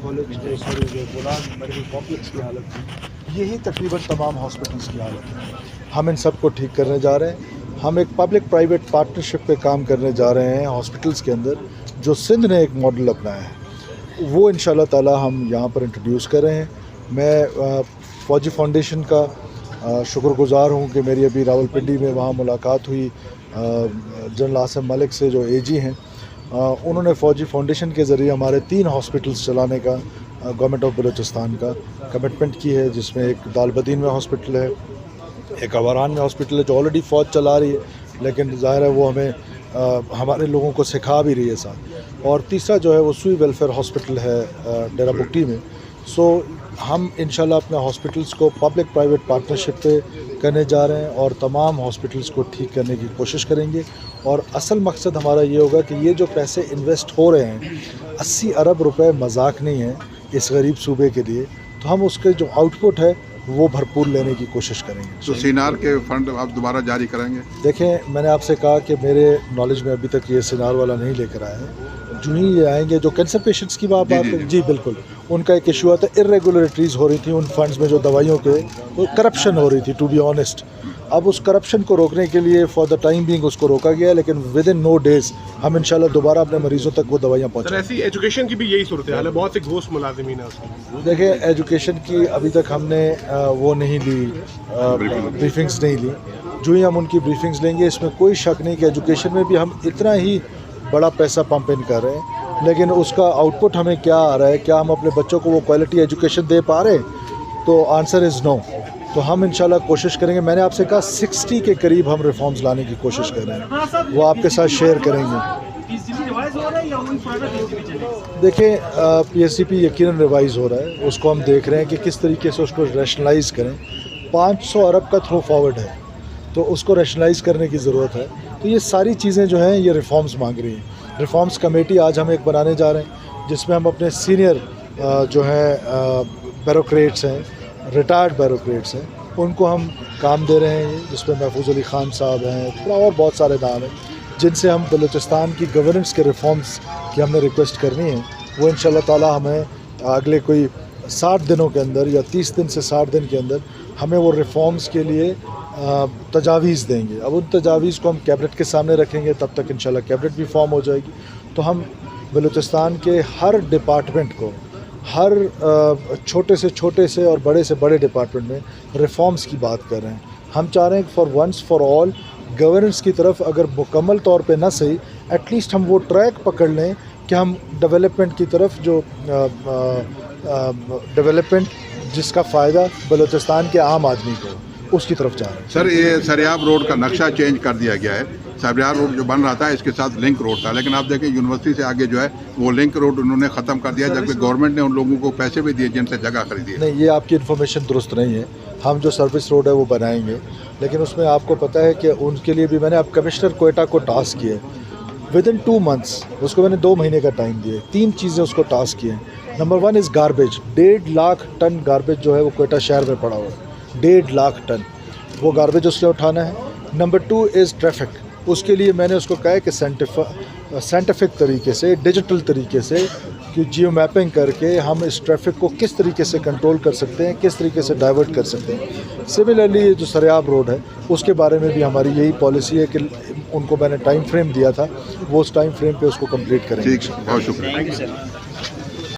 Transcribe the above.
College sorry جو Bolan medical complex کی حالت تھی، یہی تقریباً تمام ہاسپٹلس کی حالت ہے. ہم ان سب کو ٹھیک کرنے جا رہے ہیں. ہم ایک پبلک پرائیویٹ پارٹنرشپ پہ کام کرنے جا رہے ہیں ہاسپٹلس کے اندر، جو سندھ نے ایک ماڈل اپنایا ہے، وہ ان شاء اللہ تعالی ہم یہاں پر انٹروڈیوس کر رہے ہیں. میں فوجی فاؤنڈیشن کا شکر گزار ہوں کہ میری ابھی راولپنڈی میں وہاں ملاقات ہوئی جنرل عاصم ملک سے، جو اے جی ہیں. انہوں نے فوجی فاؤنڈیشن کے ذریعے ہمارے 3 ہاسپٹلس چلانے کا گورنمنٹ آف بلوچستان کا کمٹمنٹ کی ہے، جس میں ایک دالبدین میں ہاسپٹل ہے، ایک اواران میں ہاسپٹل ہے جو آلریڈی فوج چلا رہی ہے، لیکن ظاہر ہے وہ ہمیں ہمارے لوگوں کو سکھا بھی رہی ہے ساتھ، اور تیسرا جو ہے وہ سوئی ویلفیئر ہاسپٹل ہے ڈیرہ بگٹی میں. سو ہم انشاءاللہ اپنے ہاسپٹلس کو پبلک پرائیویٹ پارٹنرشپ پہ کرنے جا رہے ہیں، اور تمام ہاسپٹلس کو ٹھیک کرنے کی کوشش کریں گے. اور اصل مقصد ہمارا یہ ہوگا کہ یہ جو پیسے انویسٹ ہو رہے ہیں، 80 ارب روپے مذاق نہیں ہے اس غریب صوبے کے لیے، تو ہم اس کے جو آؤٹ پٹ ہے وہ بھرپور لینے کی کوشش کریں گے. تو سینار کے فنڈ آپ دوبارہ جاری کریں گے؟ دیکھیں، میں نے آپ سے کہا کہ میرے نالج میں ابھی تک یہ سینار والا نہیں لے کر آئے ہیں. جو ہی یہ آئیں گے، جو کینسر پیشنٹس کی بات جی بالکل، ان کا ایک ایشو آتا ہے، ارریگولرٹیز ہو رہی تھی ان فنڈز میں، جو دوائیوں کے کرپشن ہو رہی تھی ٹو بی آنیسٹ. اب اس کرپشن کو روکنے کے لیے فار دا ٹائم بینگ اس کو روکا گیا، لیکن ود ان نو ڈیز ہم انشاءاللہ دوبارہ اپنے مریضوں تک وہ دوائیاں پہنچائیں. ایسی ایجوکیشن کی بھی یہی صورتحال ہے، بہت سے گھوست ملازمین ہیں اس میں. دیکھیں، ایجوکیشن کی ابھی تک ہم نے وہ نہیں لی، بریفنگز نہیں لی. جو ہی ہم ان کی بریفنگز لیں گے، اس میں کوئی شک نہیں کہ ایجوکیشن میں بھی ہم اتنا ہی بڑا پیسہ پمپ ان کر رہے ہیں، لیکن اس کا آؤٹ پٹ ہمیں کیا آ رہا ہے، کیا ہم اپنے بچوں کو وہ کوالٹی ایجوکیشن دے پا رہے ہیں؟ تو آنسر از نو. تو ہم انشاءاللہ کوشش کریں گے. میں نے آپ سے کہا 60 کے قریب ہم ریفارمز لانے کی کوشش کر رہے ہیں، وہ آپ کے ساتھ شیئر کریں گے. دیکھیں، پی ایس سی پی یقیناً ریوائز ہو رہا ہے، اس کو ہم دیکھ رہے ہیں کہ کس طریقے سے اس کو ریشنلائز کریں. 500 ارب کا تھرو فارورڈ ہے، تو اس کو ریشنلائز کرنے کی ضرورت ہے. تو یہ ساری چیزیں جو ہیں یہ ریفارمز مانگ رہی ہیں. ریفارمز کمیٹی آج ہم ایک بنانے جا رہے ہیں، جس میں ہم اپنے سینئر جو ہیں بیوروکریٹس ہیں، ریٹائرڈ بیوروکریٹس ہیں، ان کو ہم کام دے رہے ہیں، جس میں محفوظ علی خان صاحب ہیں، اور بہت سارے نام ہیں، جن سے ہم بلوچستان کی گورننس کے ریفارمز کی ہم نے ریکویسٹ کرنی ہے. وہ انشاءاللہ تعالی ہمیں اگلے کوئی 60 دنوں کے اندر یا 30 دن سے 60 دن کے اندر ہمیں وہ ریفارمز کے لیے تجاویز دیں گے. اب ان تجاویز کو ہم کیبنٹ کے سامنے رکھیں گے، تب تک انشاءاللہ کیبنٹ بھی فارم ہو جائے گی. تو ہم بلوچستان کے ہر ڈپارٹمنٹ کو، ہر چھوٹے سے اور بڑے سے بڑے ڈپارٹمنٹ میں ریفارمز کی بات کر رہے ہیں. ہم چاہ رہے ہیں کہ for once for all governance کی طرف اگر مکمل طور پہ نہ صحیح، ایٹ لیسٹ ہم وہ ٹریک پکڑ لیں کہ ہم ڈیولپمنٹ کی طرف، جو ڈیولپمنٹ جس کا فائدہ بلوچستان کے عام آدمی کو، اس کی طرف جا رہے ہیں. سر، یہ سریاب روڈ کا نقشہ چینج کر دیا گیا ہے. سریاب روڈ جو بن رہا تھا اس کے ساتھ لنک روڈ تھا، لیکن آپ دیکھیں یونیورسٹی سے آگے جو ہے وہ لنک روڈ انہوں نے ختم کر دیا، جبکہ گورنمنٹ نے ان لوگوں کو پیسے بھی دیے جن سے جگہ خریدی ہے. نہیں، یہ آپ کی انفارمیشن درست نہیں ہے. ہم جو سروس روڈ ہے وہ بنائیں گے، لیکن اس میں آپ کو پتہ ہے کہ ان کے لیے بھی میں نے اب کمشنر کوئٹہ کو ٹاسک کیا ہے. ود ان 2 months اس کو میں نے 2 مہینے کا ٹائم دیا ہے. 3 چیزیں اس کو ٹاسک کی ہیں. نمبر 1 از گاربیج. 1.5 لاکھ ٹن گاربیج جو ہے وہ کوئٹہ شہر میں پڑا ہوا ہے. 1.5 لاکھ ٹن وہ گاربیج اس نے اٹھانا ہے. نمبر 2 از ٹریفک. اس کے لیے میں نے اس کو کہا ہے کہ سائنٹیفک طریقے سے، ڈیجیٹل طریقے سے، کہ جیو میپنگ کر کے ہم اس ٹریفک کو کس طریقے سے کنٹرول کر سکتے ہیں، کس طریقے سے ڈائیورٹ کر سکتے ہیں. سملرلی یہ جو سریاب روڈ ہے، اس کے بارے میں بھی ہماری یہی پالیسی ہے کہ ان کو میں نے ٹائم فریم دیا تھا، وہ اس ٹائم فریم پہ اس کو کمپلیٹ کریں گے. ٹھیک، بہت شکریہ.